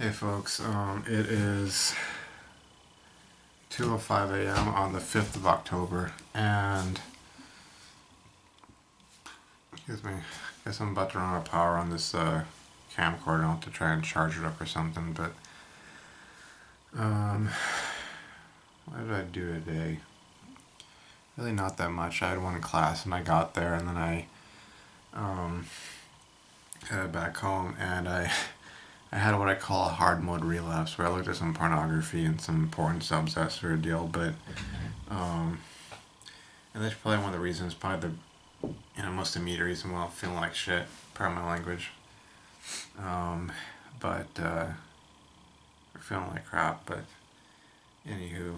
Hey folks, it is 2:05 a.m. on the 5th of October, and excuse me, I guess I'm about to run out of power on this camcorder. I'll have to try and charge it up or something, but um, what did I do today? Really not that much. I had one class and I got there, and then I um, headed back home, and I had what I call a hard mode relapse, where I looked at some pornography and some porn subs, that sort of deal, but um, and that's probably one of the reasons, probably the most immediate reason why I'm feeling like shit, pardon my language. Um, but we're feeling like crap. But anywho,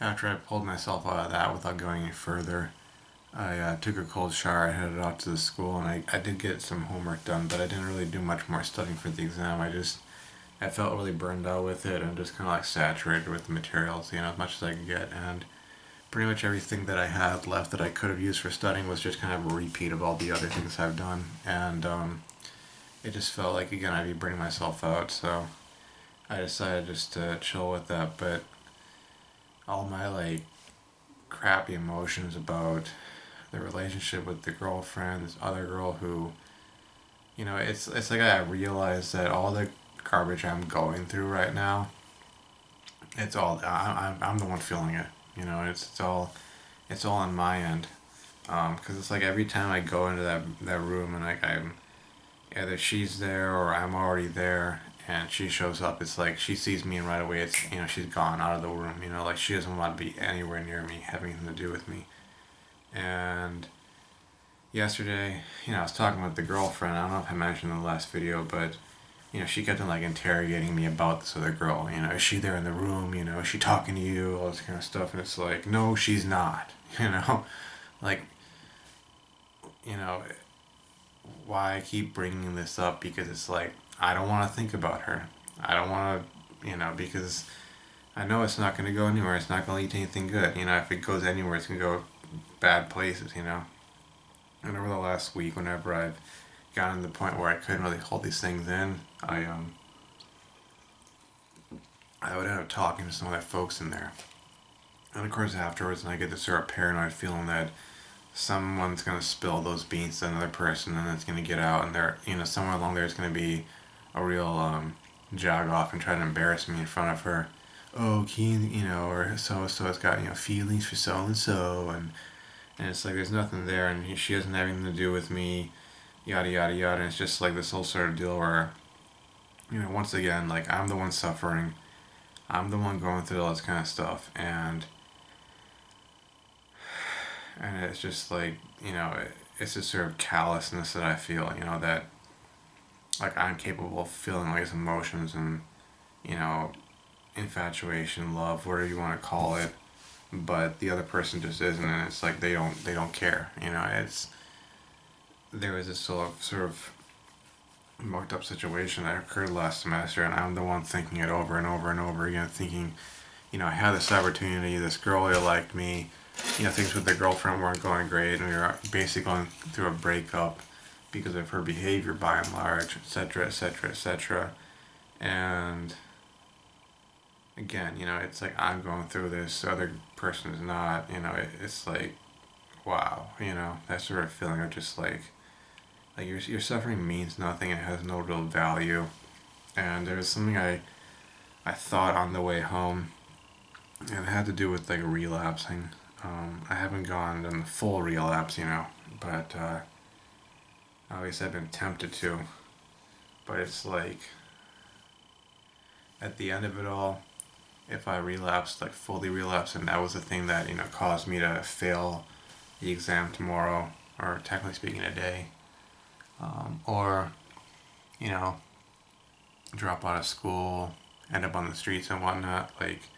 after I pulled myself out of that without going any further, I took a cold shower. I headed out to the school, and I did get some homework done, but I didn't really do much more studying for the exam. I felt really burned out with it and just kind of like saturated with the materials, as much as I could get. And pretty much everything that I had left that I could have used for studying was just kind of a repeat of all the other things I've done. And it just felt like, again, I'd be burning myself out. So I decided just to chill with that. But all my like crappy emotions about the relationship with the girlfriend, this other girl who, it's like I realized that all the garbage I'm going through right now, I'm the one feeling it. It's all on my end. Because it's like every time I go into that room, and like I'm either she's there or I'm already there, and she shows up, it's like she sees me and right away she's gone out of the room. Like she doesn't want to be anywhere near me, having anything to do with me. And yesterday, I was talking with the girlfriend. I don't know if I mentioned in the last video, but she kept on like interrogating me about this other girl. Is she there in the room? Is she talking to you? All this kind of stuff. And it's like, no, she's not. Like, you know, why I keep bringing this up, because it's like, I don't want to think about her. I don't want to, because I know it's not going to go anywhere. It's not going to lead to anything good. If it goes anywhere, it's going to go bad places. And over the last week, whenever I've gotten to the point where I couldn't really hold these things in, I would end up talking to some of the folks in there. And of course afterwards, I get this sort of paranoid feeling that someone's gonna spill those beans to another person, and it's gonna get out, and somewhere along there is gonna be a real jog off and try to embarrass me in front of her. Oh, Keen, or so has got feelings for so and so, and it's like there's nothing there, and she doesn't have anything to do with me, yada yada yada. And it's just like this whole sort of deal where, once again, like I'm the one suffering, I'm the one going through all this kind of stuff, and it's just like, it's this sort of callousness that I feel, that like I'm capable of feeling like his emotions, and you know infatuation, love, whatever you want to call it, but the other person just isn't, and it's like they don't care. It's there was this sort of mucked up situation that occurred last semester, and I'm the one thinking it over and over and over again, thinking, I had this opportunity, this girl really liked me, things with the girlfriend weren't going great, and we were basically going through a breakup because of her behavior by and large, etc., etc., etc. And again, it's like I'm going through this, the other person is not, it's like, wow, that sort of feeling of just like your suffering means nothing, it has no real value. And there was something I thought on the way home, and it had to do with like relapsing. I haven't gone in the full relapse, but obviously I've been tempted to. But it's like, at the end of it all, if I relapsed, like fully relapsed, and that was the thing that, caused me to fail the exam tomorrow, or technically speaking today, or, you know, drop out of school, end up on the streets and whatnot, like,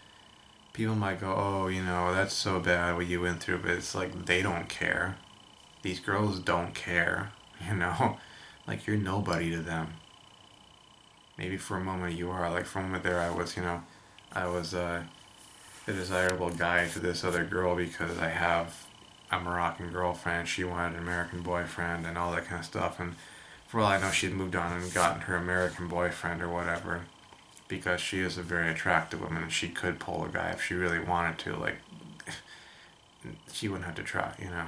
people might go, oh, that's so bad what you went through, but it's like, they don't care. These girls don't care, like, you're nobody to them. Maybe for a moment you are, like, for a moment there I was a desirable guy to this other girl because I have a Moroccan girlfriend, she wanted an American boyfriend, and all that kind of stuff, and for all I know, she'd moved on and gotten her American boyfriend or whatever, because she is a very attractive woman and she could pull a guy if she really wanted to. Like, she wouldn't have to try, you know.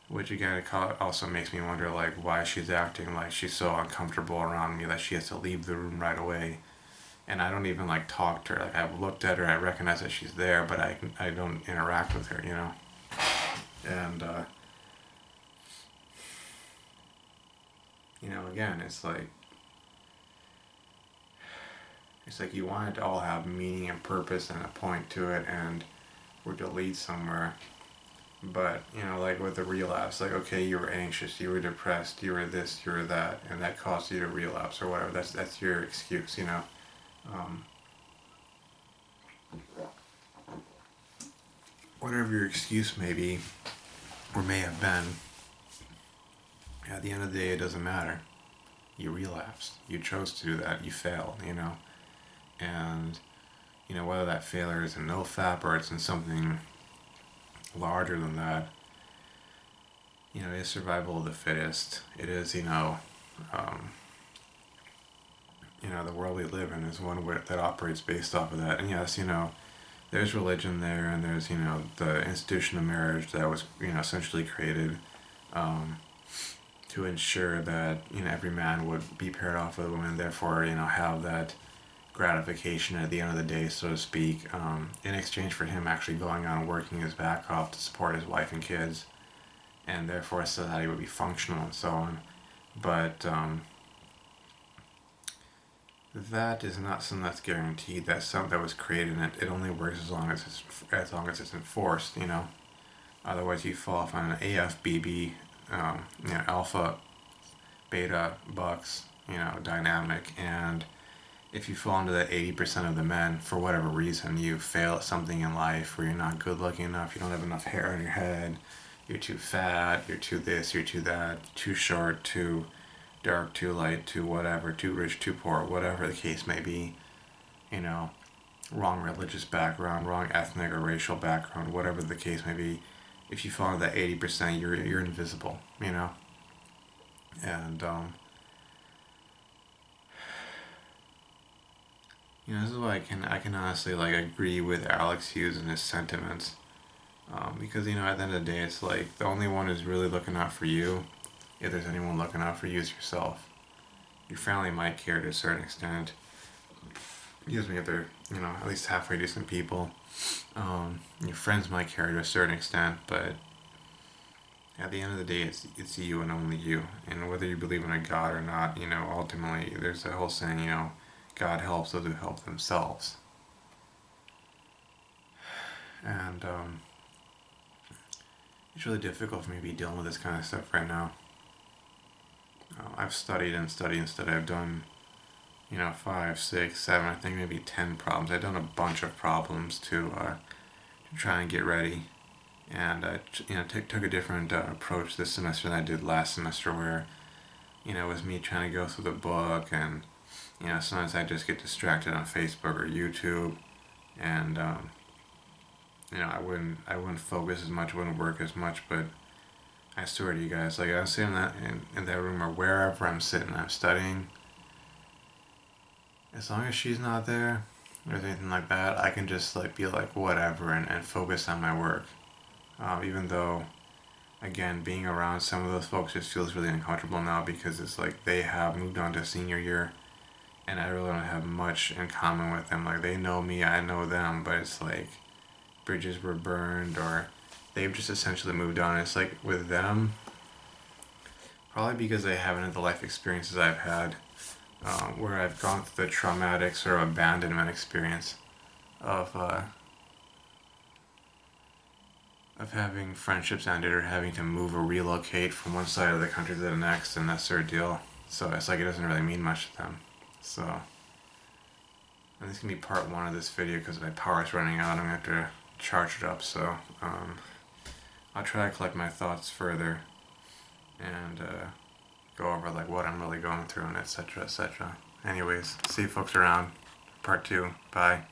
Which again, it also makes me wonder, like, why she's acting like she's so uncomfortable around me that she has to leave the room right away. And I don't even like talk to her. Like, I've looked at her, I recognize that she's there, but I don't interact with her, you know. And you know, again, it's like you want it to all have meaning and purpose and a point to it, and we're to lead somewhere. But, you know, like with the relapse, like, okay, you were anxious, you were depressed, you were this, you were that, and that caused you to relapse or whatever. That's your excuse, you know. Um, Whatever your excuse may be, or may have been, at the end of the day, it doesn't matter. You relapsed. You chose to do that. You failed, you know. And, you know, whether that failure is in Nofap or it's in something larger than that, you know, it is survival of the fittest. It is, um, the world we live in is one that operates based off of that. And yes, you know, there's religion there, and there's, you know, the institution of marriage that was, you know, essentially created um, to ensure that, you know, every man would be paired off with a woman, therefore, you know, have that gratification at the end of the day, so to speak, in exchange for him actually going on and working his back off to support his wife and kids, and therefore society would be functional and so on. But that is not something that's guaranteed. That's something that was created, and it only works as long as it's enforced. You know, otherwise you fall off on an AFBB, you know, alpha, beta, bucks, you know, dynamic, and if you fall into that 80% of the men, for whatever reason, you fail at something in life, where you're not good looking enough, you don't have enough hair on your head, you're too fat, you're too this, you're too that, too short, too dark, too light, too whatever, too rich, too poor, whatever the case may be, you know, wrong religious background, wrong ethnic or racial background, whatever the case may be, if you fall into that 80%, you're invisible, you know, and you know, this is why I can honestly like agree with Alex Hughes and his sentiments, because you know, at the end of the day, it's like the only one who's really looking out for you, if there's anyone looking out for you, is yourself. Your family might care to a certain extent. Excuse me, if they're, you know, at least halfway decent people. Your friends might care to a certain extent, but at the end of the day, it's you and only you. And whether you believe in a God or not, you know, ultimately, there's a whole saying, you know, God helps those who help themselves. And it's really difficult for me to be dealing with this kind of stuff right now. I've studied and studied and studied. I've done, you know, 5, 6, 7, I think maybe 10 problems. I've done a bunch of problems to try and get ready. And you know, took a different approach this semester than I did last semester, where, you know, it was me trying to go through the book, and you know, sometimes I just get distracted on Facebook or YouTube, and you know, I wouldn't focus as much, wouldn't work as much, but I swear to you guys, like, I'm sitting in that room or wherever I'm sitting, I'm studying. As long as she's not there or anything like that, I can just like be like whatever, and focus on my work. Even though, again, being around some of those folks just feels really uncomfortable now, because it's like they have moved on to senior year, and I really don't have much in common with them. Like, they know me, I know them, but it's like bridges were burned, or they've just essentially moved on. It's like with them, probably because they haven't had the life experiences I've had, where I've gone through the traumatic sort of abandonment experience of having friendships ended, or having to move or relocate from one side of the country to the next, and that sort of deal. So it's like it doesn't really mean much to them. So, and this can be part one of this video because my power is running out. I'm gonna have to charge it up. So I'll try to collect my thoughts further, and go over like what I'm really going through, and etc. etc. Anyways, see you folks around. Part 2. Bye.